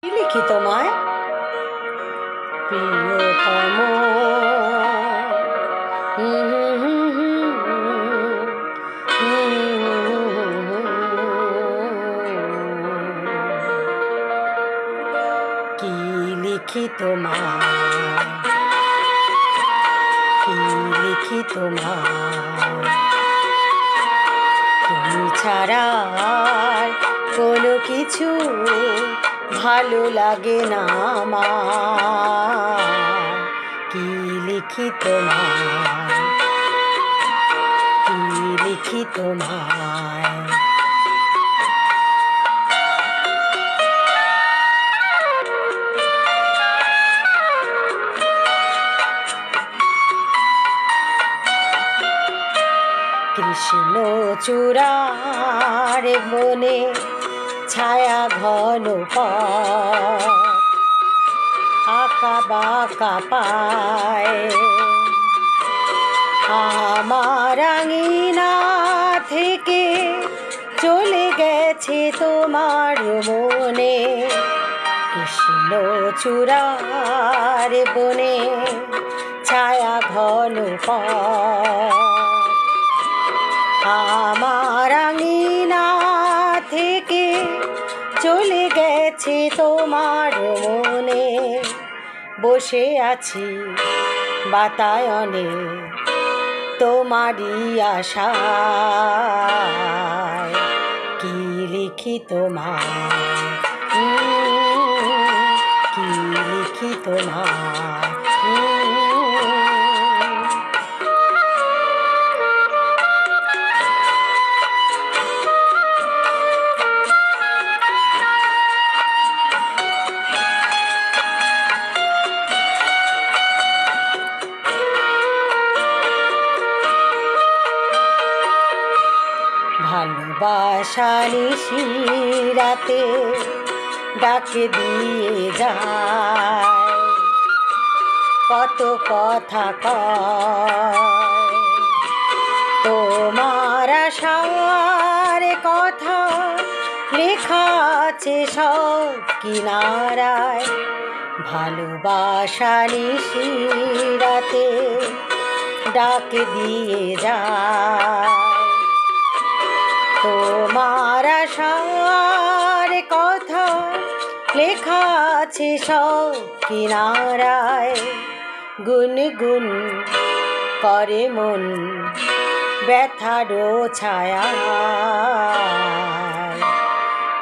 কি লিখি তোমায় প্রিয়তম। কি লিখি তোমায়, কি লিখি তোমায়, তুমি ছাড়া আর কোনো কিছু ভালো লাগে না আমার। কি লিখি তোমায়, কি লিখি তোমায়, কৃষ্ণচূড়ার বনে ছায়া ঘন পথ, আঁকা বাঁকা পায় আমার আঙিনা থেকে চলে গেছে তোমার মনে। কৃষ্ণচূড়ার বনে ছায়া ঘন পথ, আমার আঙিনা থেকে চলে গেছে তোমার মনে। বসে আছি বাতায়নে তোমারই আশায়। কি লিখি তোমায়, কি লিখি তোমায়, ভালোবাসা নিশিরাতে ডাকে দিয়ে যায়, কত কথা কয় তোমার আশার কথা লেখা আছে সব কিনারায়। ভালোবাসা নিশিরাতে ডাকে দিয়ে যায়, তোমার আশার কথা লেখা আছে সব কিনারায়। গুনগুন করে মন ব্যথারও ছায়া।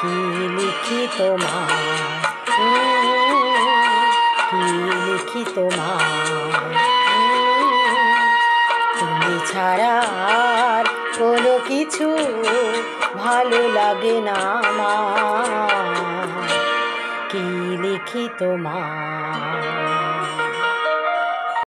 কি লিখি তোমায়, কি লিখি তোমায়, তুমি ছাড়া আর কোনো কিছু ভালো লাগে না আমার। কি লিখি তোমায়।